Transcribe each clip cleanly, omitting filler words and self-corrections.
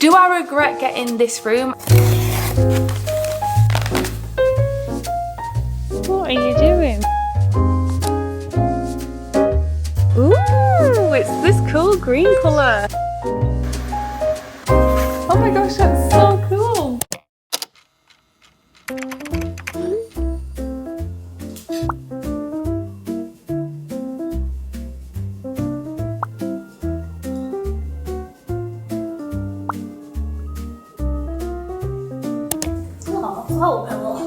Do I regret getting this room? What are you doing? Ooh, it's this cool green colour. Oh my gosh, that's so cool. Oh, hello.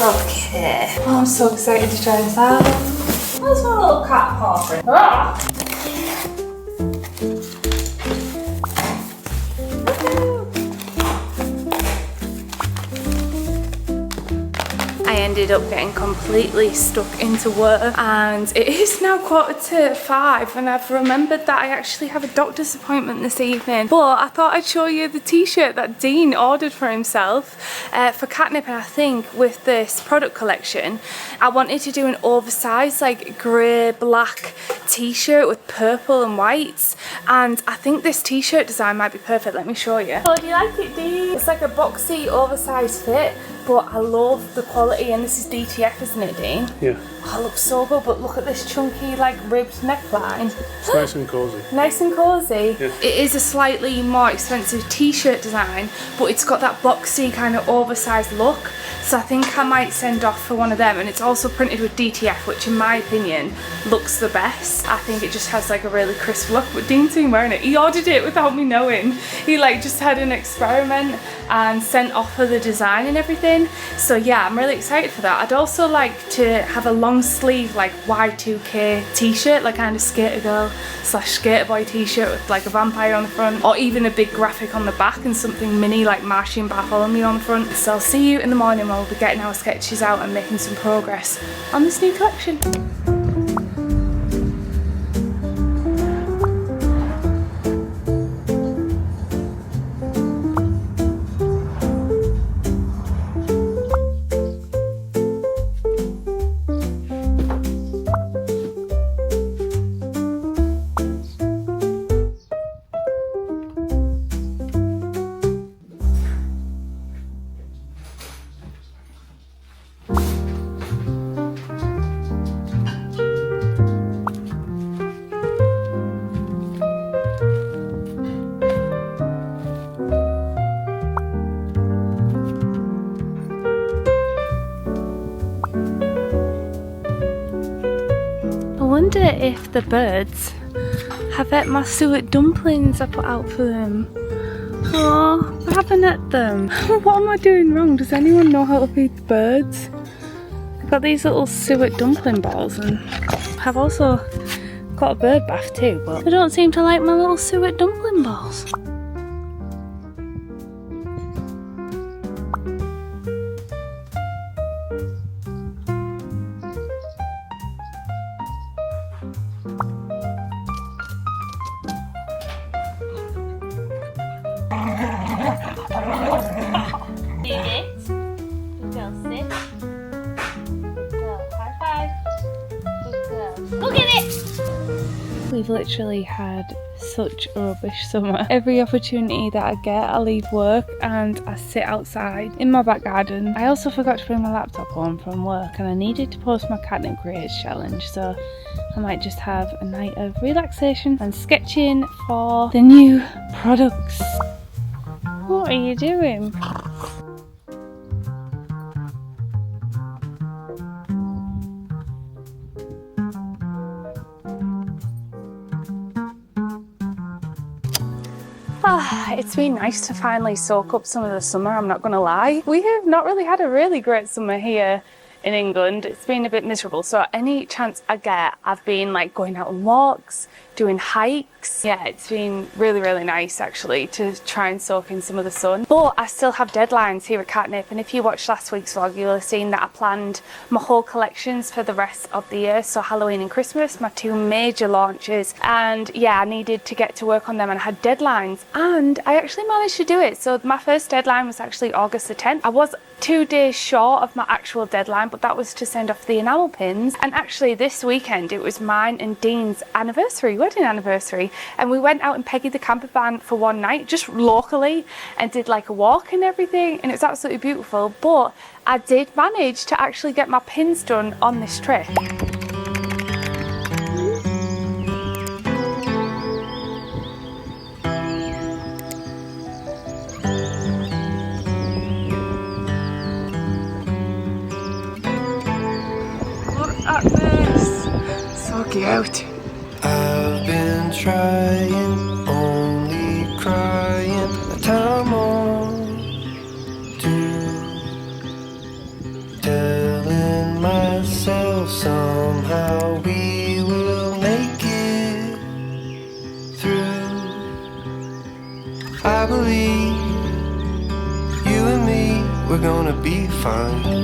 Okay. Oh, I'm so excited to try this out. Where's my little cat paw print? Ah! I ended up getting completely stuck into work and it is now 4:45 and I've remembered that I actually have a doctor's appointment this evening, but I thought I'd show you the t-shirt that Dean ordered for himself for Katnipp. And I think with this product collection I wanted to do an oversized like grey black t-shirt with purple and whites, and I think this t-shirt design might be perfect. Let me show you. Oh, do you like it, Dean? It's like a boxy oversized fit, but I love the quality, and this is DTF, isn't it, Dean? Yeah. Oh, it looks so good, but look at this chunky, like, ribbed neckline. It's nice and cosy. Nice and cosy. Yeah. It is a slightly more expensive t-shirt design, but it's got that boxy kind of oversized look, so I think I might send off for one of them. And it's also printed with DTF, which in my opinion looks the best. I think it just has like a really crisp look, but Dean's been wearing it. He ordered it without me knowing. He like just had an experiment and sent off for the design and everything. So yeah, I'm really excited for that. I'd also like to have a long sleeve like Y2K t-shirt, like kind of skater girl / skater boy t-shirt with like a vampire on the front, or even a big graphic on the back and something mini like Martian Bartholomew on the front. So I'll see you in the morning when we'll be getting our sketches out and making some progress on this new collection. I wonder if the birds have ate my suet dumplings I put out for them. Oh, I haven't ate them. What am I doing wrong? Does anyone know how to feed the birds? I've got these little suet dumpling balls, and I've also got a bird bath too, but they don't seem to like my little suet dumpling balls. Look at it! We've literally had such a rubbish summer. Every opportunity that I get, I leave work and I sit outside in my back garden. I also forgot to bring my laptop home from work and I needed to post my Katnipp Creators challenge, so I might just have a night of relaxation and sketching for the new products. What are you doing? It's been nice to finally soak up some of the summer, I'm not gonna lie. We have not really had a really great summer here in England. It's been a bit miserable, so any chance I get, I've been like going out on walks, doing hikes. Yeah, it's been really nice actually to try and soak in some of the sun. But I still have deadlines here at Katnipp, and if you watched last week's vlog, you'll have seen that I planned my whole collections for the rest of the year, so Halloween and Christmas, my two major launches. And yeah, I needed to get to work on them and I had deadlines, and I actually managed to do it. So my first deadline was actually August the 10th. I was 2 days short of my actual deadline, but that was to send off the enamel pins. And actually this weekend it was mine and Dean's anniversary wedding wedding anniversary, and we went out in Peggy the camper van for one night, just locally, and did like a walk and everything, and it was absolutely beautiful. But I did manage to actually get my pins done on this trip. At this, so cute. I've been trying, only crying a time or two, telling myself somehow we will make it through. I believe you and me, we're gonna be fine.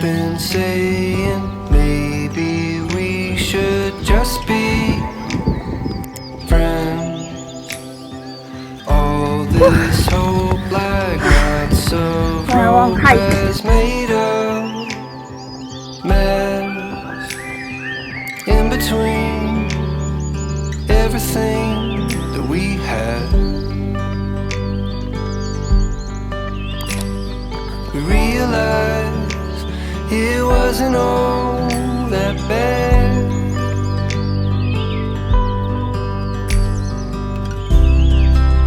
Been saying maybe we should just be friends. All this hope like nights of rope has made a mess in between everything that we had. We realized it wasn't all that bad.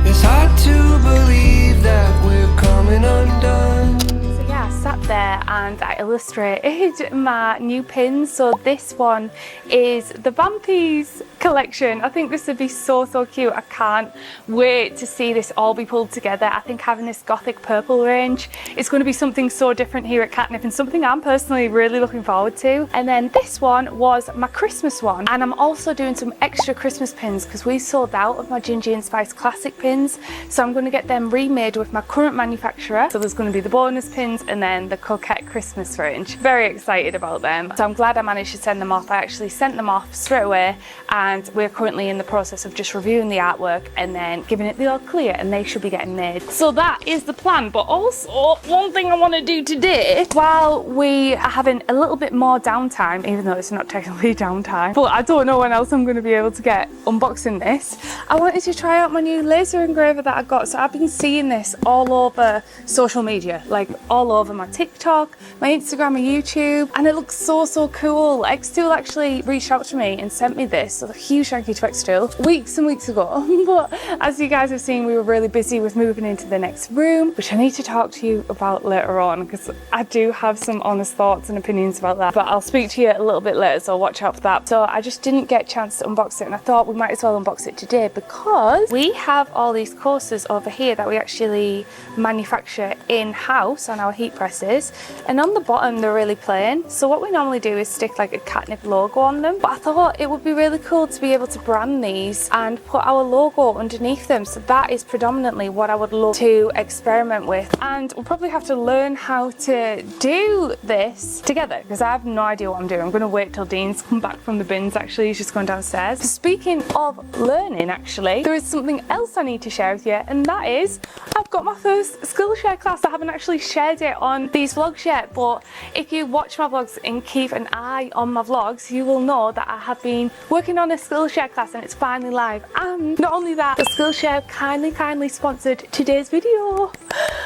It's hard to believe that we're coming undone. So yeah, I sat there and I illustrated my new pins. So this one is the Vampies collection. I think this would be so cute. I can't wait to see this all be pulled together. I think having this gothic purple range is going to be something so different here at Katnipp, and something I'm personally really looking forward to. And then this one was my Christmas one, and I'm also doing some extra Christmas pins because we sold out of my Ginger and Spice classic pins, so I'm going to get them remade with my current manufacturer. So there's going to be the bonus pins and then the Coquette Christmas range. Very excited about them, so I'm glad I managed to send them off. I actually sent them off straight away, and we're currently in the process of just reviewing the artwork and then giving it the all clear, and they should be getting made. So that is the plan. But also, one thing I want to do today, while we are having a little bit more downtime, even though it's not technically downtime, but I don't know when else I'm going to be able to get unboxing this, I wanted to try out my new laser engraver that I got. So I've been seeing this all over social media, like all over my TikTok, my Instagram and YouTube, and it looks so cool. Xtool actually reached out to me and sent me this, so a huge thank you to Xtool, weeks and weeks ago. But as you guys have seen, we were really busy with moving into the next room, which I need to talk to you about later on, because I do have some honest thoughts and opinions about that, but I'll speak to you a little bit later, so watch out for that. So I just didn't get a chance to unbox it, and I thought we might as well unbox it today because we have all these coasters over here that we actually manufacture in-house on our heat presses, and on the bottom they're really plain. So what we normally do is stick like a Katnipp logo on them, but I thought it would be really cool to be able to brand these and put our logo underneath them. So that is predominantly what I would love to experiment with, and we'll probably have to learn how to do this together because I have no idea what I'm doing. I'm going to wait till Dean's come back from the bins. Actually, he's just gone downstairs. Speaking of learning, actually, there is something else I need to share with you, and that is I've got my first Skillshare class. I haven't actually shared it on these vlogs yet, but if you watch my vlogs and keep an eye on my vlogs, you will know that I have been working on a Skillshare class and it's finally live. And not only that, the Skillshare kindly sponsored today's video.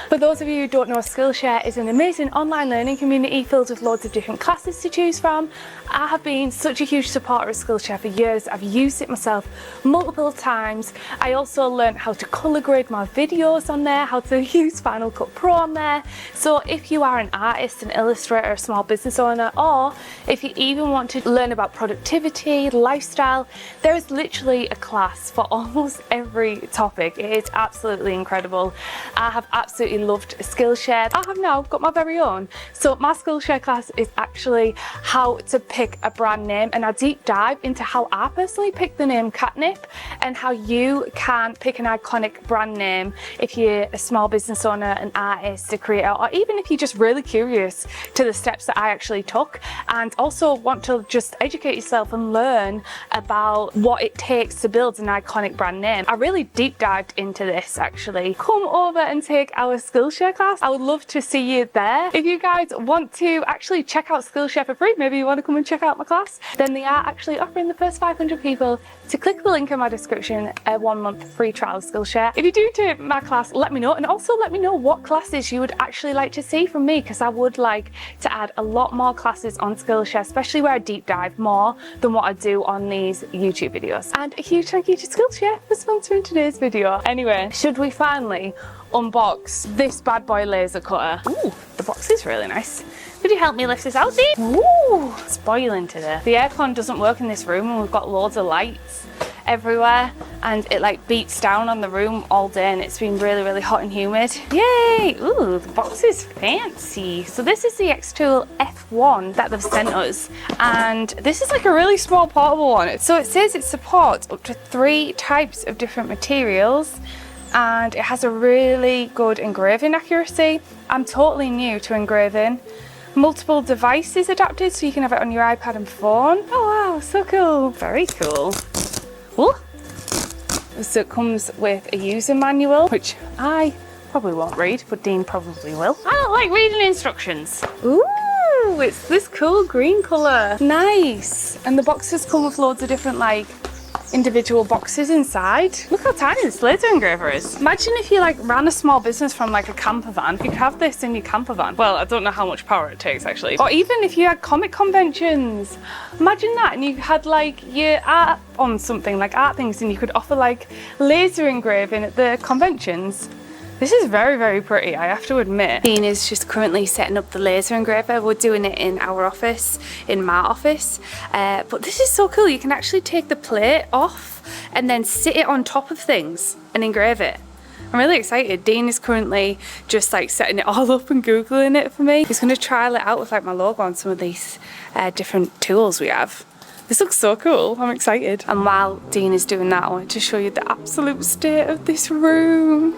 For those of you who don't know, Skillshare is an amazing online learning community filled with loads of different classes to choose from. I have been such a huge supporter of Skillshare for years. I've used it myself multiple times. I also learned how to colour grade my videos on there, how to use Final Cut Pro on there. So if you are an artist, an illustrator, a small business owner, or if you even want to learn about productivity, lifestyle, there is literally a class for almost every topic. It is absolutely incredible. I have absolutely loved Skillshare. I have now got my very own. So my Skillshare class is actually how to pick a brand name, and I deep dive into how I personally picked the name Katnipp and how you can pick an iconic brand name if you're a small business owner, an artist, a creator, or even if you're just really curious to the steps that I actually took. And also want to just educate yourself and learn about what it takes to build an iconic brand name. I really deep dived into this actually. Come over and take our Skillshare class. I would love to see you there. If you guys want to actually check out Skillshare for free, maybe you want to come and check out my class, then they are actually offering the first 500 people to click the link in my description a 1 month free trial of Skillshare. If you do take my class, let me know, and also let me know what classes you would actually like to see from me, because I would like to add a lot more classes on Skillshare, especially where I deep dive more than what I do on these YouTube videos. And a huge thank you to Skillshare for sponsoring today's video. Anyway, should we finally unbox this bad boy laser cutter? Ooh, the box is really nice. Could you help me lift this out, Dean? Ooh, it's boiling today. The aircon doesn't work in this room and we've got loads of lights everywhere, and it like beats down on the room all day, and it's been really, really hot and humid. Yay! Ooh, the box is fancy. So this is the X-Tool F1 that they've sent us, and this is like a really small portable one. So it says it supports up to 3 types of different materials, and it has a really good engraving accuracy. I'm totally new to engraving. Multiple devices adapted, so you can have it on your iPad and phone. Oh wow, so cool. Very cool. Ooh. So it comes with a user manual, which I probably won't read, but Dean probably will. I don't like reading instructions. Ooh, it's this cool green colour. Nice. And the boxes come with loads of different like individual boxes inside. Look how tiny this laser engraver is. Imagine if you like ran a small business from like a camper van. You could have this in your camper van. Well, I don't know how much power it takes actually. Or even if you had comic conventions. Imagine that, and you had like your art on something, like art things, and you could offer like laser engraving at the conventions. This is very, very pretty, I have to admit. Dean is just currently setting up the laser engraver. We're doing it in our office, in my office. But this is so cool. You can actually take the plate off and then sit it on top of things and engrave it. I'm really excited. Dean is currently just like setting it all up and Googling it for me. He's gonna trial it out with like my logo on some of these different tools we have. This looks so cool, I'm excited. And while Dean is doing that, I wanted to show you the absolute state of this room.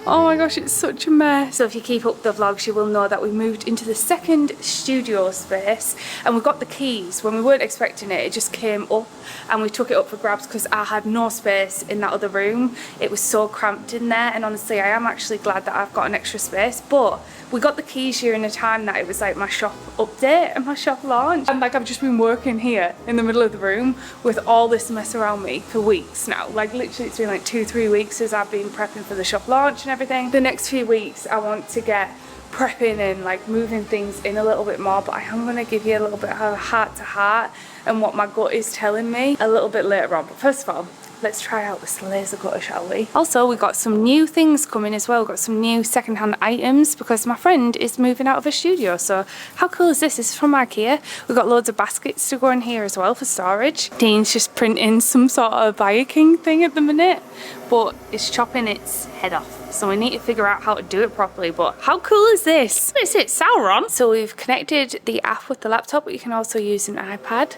Oh my gosh, it's such a mess. So if you keep up the vlogs, you will know that we moved into the second studio space, and we got the keys. When we weren't expecting it, it just came up and we took it up for grabs because I had no space in that other room. It was so cramped in there, and honestly, I am actually glad that I've got an extra space, but we got the keys during a time that it was like my shop update and my shop launch. And like I've just been working here in the middle of the room with all this mess around me for weeks now. Like literally it's been like 2-3 weeks as I've been prepping for the shop launch and everything. The next few weeks I want to get prepping and like moving things in a little bit more, but I am going to give you a little bit of a heart to heart and what my gut is telling me a little bit later on. But first of all, let's try out this laser cutter, shall we? Also, we've got some new things coming as well. We've got some new second-hand items because my friend is moving out of her studio. So how cool is this? This is from IKEA. We've got loads of baskets to go in here as well for storage. Dean's just printing some sort of King thing at the minute, but it's chopping its head off. So we need to figure out how to do it properly. But how cool is this? What is it, Sauron? So we've connected the app with the laptop, but you can also use an iPad.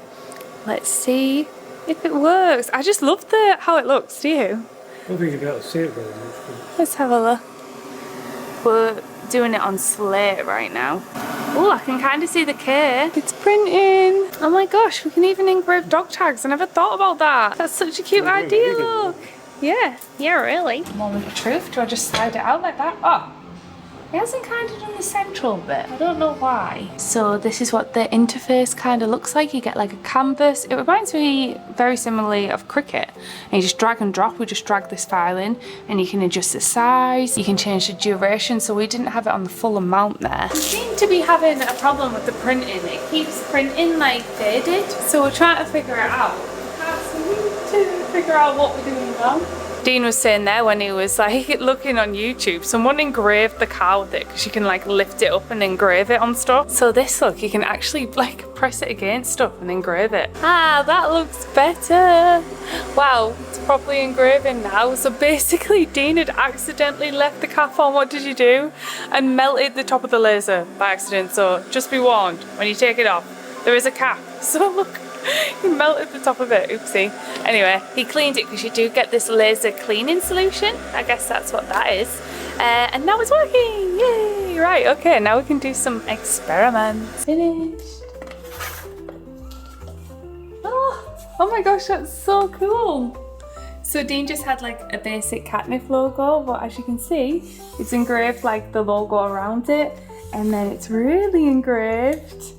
Let's see if it works. I just love how it looks, do you? I don't think you'll be able to see it very much. Let's have a look. We're doing it on Slate right now. Oh, I can kind of see the K. It's printing. Oh my gosh, we can even engrave dog tags. I never thought about that. That's such a cute idea, look. Yeah, really. Moment of truth. Do I just slide it out like that? Oh. It hasn't kind of done the central bit. I don't know why. So this is what the interface kind of looks like. You get like a canvas. It reminds me very similarly of Cricut. And you just drag and drop. We just drag this file in and you can adjust the size. You can change the duration. So we didn't have it on the full amount there. We seem to be having a problem with the printing. It keeps printing like faded. So we're trying to figure it out. So we need to figure out what we're doing wrong. Dean was saying there when he was like looking on YouTube, someone engraved the car with it because you can like lift it up and engrave it on stuff. So this, look, you can actually like press it against stuff and engrave it. Ah, that looks better. Wow, it's properly engraving now. So basically Dean had accidentally left the cap on, what did you do? And melted the top of the laser by accident. So just be warned, when you take it off, there is a cap. So look. He melted the top of it, oopsie. Anyway, he cleaned it because you do get this laser cleaning solution. I guess that's what that is. And now it's working, yay! Right, okay, now we can do some experiments. Finished. Oh my gosh, that's so cool. So Dean just had like a basic Katnipp logo, but as you can see, it's engraved like the logo around it, and then it's really engraved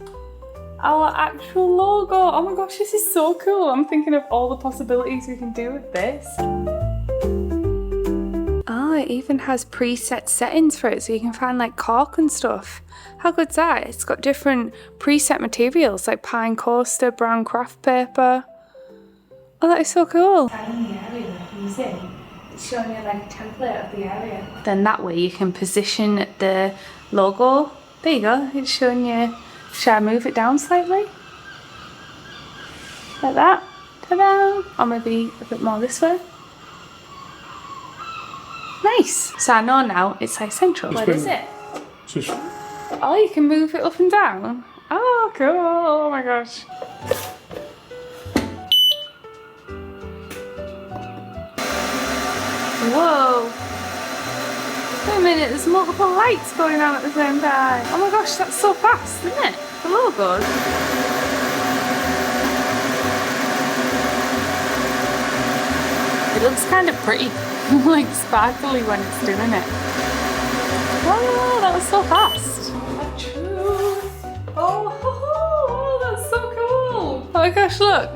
our actual logo. Oh my gosh, this is so cool. I'm thinking of all the possibilities we can do with this. Oh, it even has preset settings for it, so you can find like cork and stuff. How good's that? It's got different preset materials like pine coaster, brown craft paper. Oh, that is so cool. In the area we're using, it's showing you like a template of the area. Then that way you can position the logo. There you go, it's showing you. Should I move it down slightly? Like that. Ta-da! Or maybe a bit more this way. Nice! So I know now it's like central. What is it? Just Oh, you can move it up and down? Oh, cool! Oh my gosh. Whoa! Wait a minute, there's multiple lights going on at the same time. Oh my gosh, that's so fast, isn't it? The logos. It looks kind of pretty, like sparkly when it's doing it. Wow, that was so fast. Oh, that's so cool. Oh my gosh, look.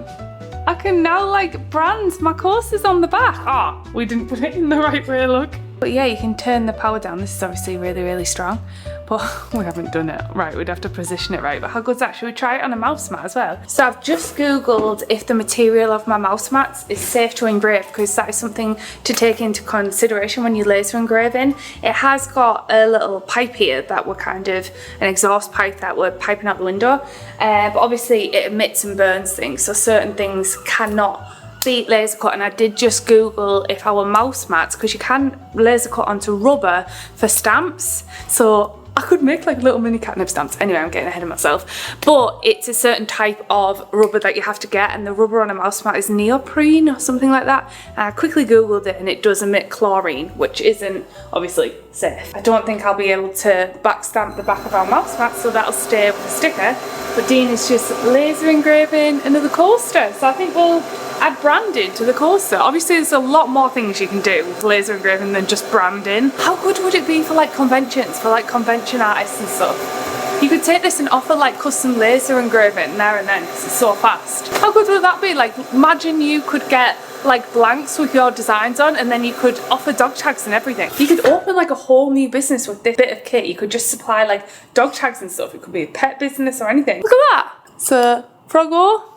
I can now like brand my courses on the back. Ah, we didn't put it in the right way, look. But yeah, you can turn the power down. This is obviously really, really strong, but we haven't done it right. We'd have to position it right. But how good's that? Should we try it on a mouse mat as well? So I've just Googled if the material of my mouse mats is safe to engrave, because that is something to take into consideration when you're laser engraving. It has got a little pipe here that we're kind of, an exhaust pipe that we're piping out the window. But obviously it emits and burns things, so certain things cannot be laser cut. And I did just Google if our mouse mats, because you can laser cut onto rubber for stamps, so I could make like little mini Katnipp stamps. Anyway, I'm getting ahead of myself. But it's a certain type of rubber that you have to get, and the rubber on a mouse mat is neoprene or something like that. And I quickly Googled it and it does emit chlorine, which isn't obviously safe. I don't think I'll be able to back stamp the back of our mouse mat, so that'll stay with the sticker. But Dean is just laser engraving another coaster, so I think we'll add branding to the coaster. Obviously there's a lot more things you can do with laser engraving than just branding. How good would it be for like conventions, for like convention artists and stuff? You could take this and offer like custom laser engraving there and then, because it's so fast. How good would that be? Like imagine you could get like blanks with your designs on, and then you could offer dog tags and everything. You could open like a whole new business with this bit of kit. You could just supply like dog tags and stuff. It could be a pet business or anything. Look at that. It's a froggo.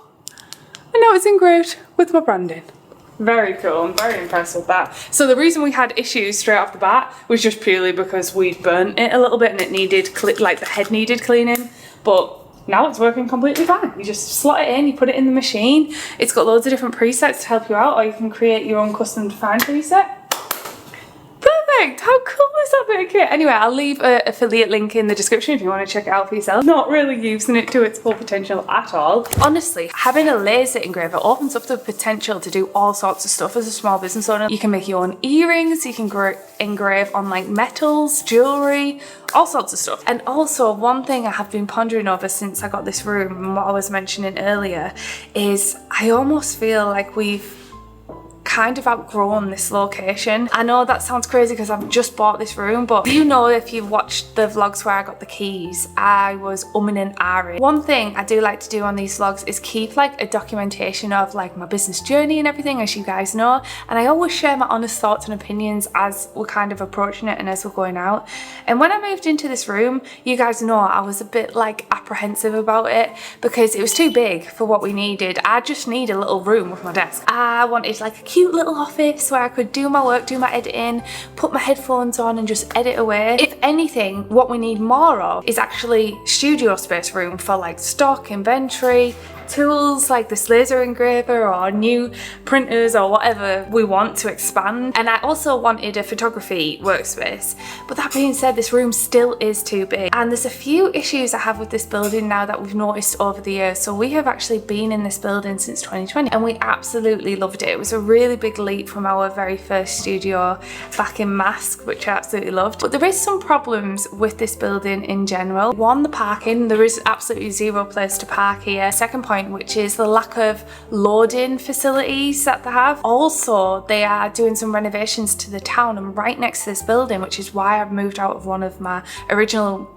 And now it's engraved with my branding. Very cool, I'm very impressed with that. So the reason we had issues straight off the bat was just purely because we'd burnt it a little bit and it needed, like the head needed cleaning, but now it's working completely fine. You just slot it in, you put it in the machine. It's got loads of different presets to help you out, or you can create your own custom defined preset. Perfect! How cool is that bit of kit? Anyway, I'll leave an affiliate link in the description if you want to check it out for yourself. Not really using it to its full potential at all. Honestly, having a laser engraver opens up the potential to do all sorts of stuff as a small business owner. You can make your own earrings, you can engrave on like metals, jewellery, all sorts of stuff. And also one thing I have been pondering over since I got this room, and what I was mentioning earlier, is I almost feel like we've kind of outgrown this location. I know that sounds crazy because I've just bought this room, but you know, if you've watched the vlogs where I got the keys, I was umming and ahhing. One thing I do like to do on these vlogs is keep like a documentation of like my business journey and everything, as you guys know, and I always share my honest thoughts and opinions as we're kind of approaching it and as we're going out. And when I moved into this room, you guys know I was a bit like apprehensive about it because it was too big for what we needed. I just need a little room with my desk. I wanted like a cute little office where I could do my work, do my editing, put my headphones on and just edit away. If anything, what we need more of is actually studio space room for like stock, inventory, tools like this laser engraver or new printers or whatever we want to expand. And I also wanted a photography workspace, but that being said, this room still is too big, and there's a few issues I have with this building now that we've noticed over the years. So we have actually been in this building since 2020 and we absolutely loved it. It was a really big leap from our very first studio back in Mask, which I absolutely loved. But there is some problems with this building in general. One, the parking. There is absolutely zero place to park here. Second point, point, which is the lack of loading facilities that they have. Also, they are doing some renovations to the town and right next to this building, which is why I've moved out of one of my original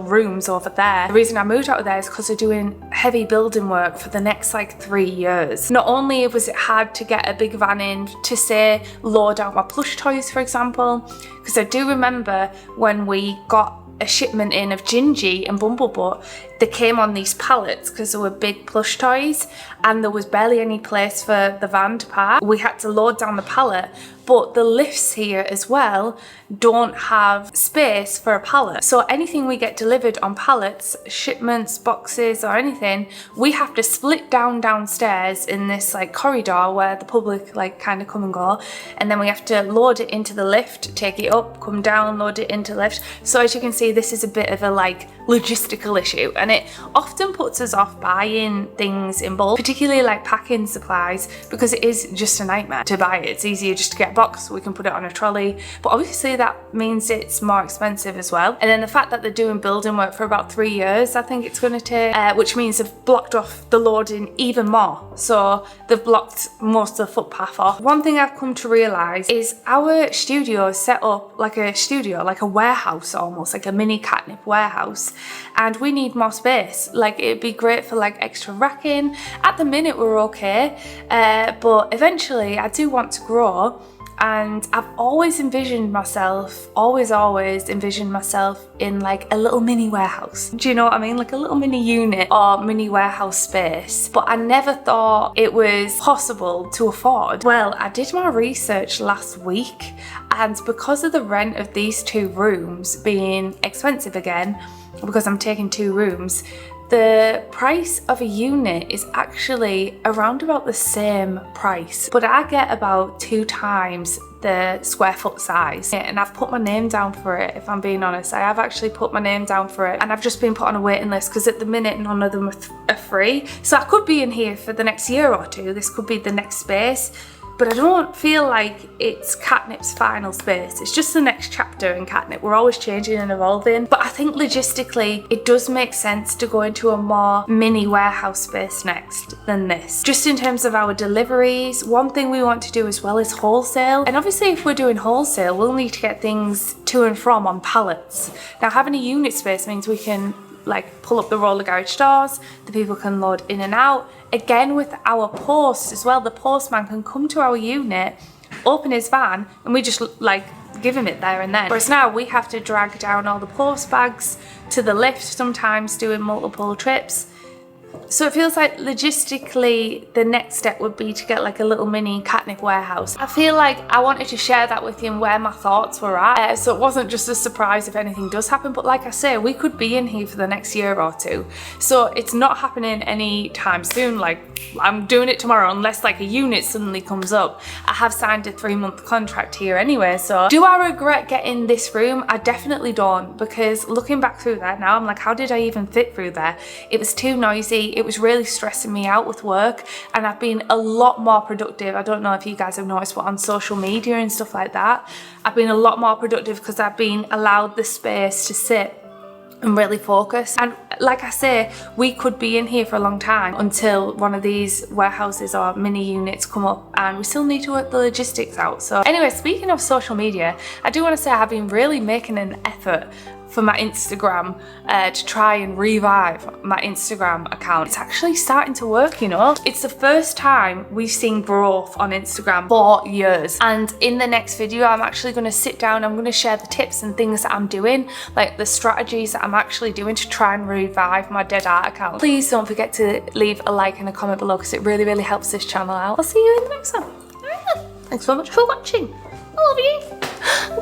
rooms over there. The reason I moved out of there is because they're doing heavy building work for the next like 3 years. Not only was it hard to get a big van in to say load out my plush toys, for example, because I do remember when we got a shipment in of Gingy and Bumblebutt, they came on these pallets because there were big plush toys and there was barely any place for the van to park. We had to load down the pallet, but the lifts here as well don't have space for a pallet. So anything we get delivered on pallets, shipments, boxes or anything, we have to split down downstairs in this like corridor where the public like kind of come and go, and then we have to load it into the lift, take it up, come down, load it into the lift. So as you can see, this is a bit of a like logistical issue, and it often puts us off buying things in bulk, particularly like packing supplies, because it is just a nightmare to buy it. It's easier just to get a box, we can put it on a trolley, but obviously that means it's more expensive as well. And then the fact that they're doing building work for about 3 years, I think it's going to take, which means they've blocked off the loading even more. So they've blocked most of the footpath off. One thing I've come to realise is our studio is set up like a studio, like a warehouse almost, like a mini Katnipp warehouse, and we need more space. Like it'd be great for like extra racking. At the minute we're okay, but eventually I do want to grow. And I've always envisioned myself, always envisioned myself in like a little mini warehouse. Do you know what I mean? Like a little mini unit or mini warehouse space. But I never thought it was possible to afford. Well, I did my research last week, and because of the rent of these 2 rooms being expensive again, because I'm taking 2 rooms, the price of a unit is actually around about the same price, but I get about 2 times the square foot size. And I've put my name down for it, if I'm being honest. I have actually put my name down for it, and I've just been put on a waiting list because at the minute none of them are free. So I could be in here for the next year or 2. This could be the next space. But I don't feel like it's Katnipp's final space. It's just the next chapter in Katnipp. We're always changing and evolving. But I think logistically, it does make sense to go into a more mini warehouse space next than this. Just in terms of our deliveries, one thing we want to do as well is wholesale. And obviously if we're doing wholesale, we'll need to get things to and from on pallets. Now having a unit space means we can like pull up the roller garage doors, the people can load in and out. Again with our post as well, the postman can come to our unit, open his van, and we just like give him it there and then. Whereas now we have to drag down all the post bags to the lift, sometimes doing multiple trips. So it feels like logistically the next step would be to get like a little mini Katnipp warehouse. I feel like I wanted to share that with you and where my thoughts were at, so it wasn't just a surprise if anything does happen, but like I say, we could be in here for the next year or 2. So it's not happening anytime soon. Like I'm doing it tomorrow unless like a unit suddenly comes up. I have signed a 3-month contract here anyway, so do I regret getting this room? I definitely don't, because looking back through that now, I'm like, how did I even fit through there? It was too noisy. It was really stressing me out with work, and I've been a lot more productive. I don't know if you guys have noticed, but on social media and stuff like that, I've been a lot more productive because I've been allowed the space to sit and really focus. And like I say, we could be in here for a long time until one of these warehouses or mini units come up, and we still need to work the logistics out. So anyway, speaking of social media, I do want to say I have been really making an effort for my Instagram to try and revive my Instagram account. It's actually starting to work, you know. It's the first time we've seen growth on Instagram for years, and in the next video I'm actually going to sit down, I'm going to share the tips and things that I'm doing, like the strategies that I'm actually doing to try and revive my dead art account. Please don't forget to leave a like and a comment below because it really helps this channel out. I'll see you in the next one. Thanks so much for watching. I love you.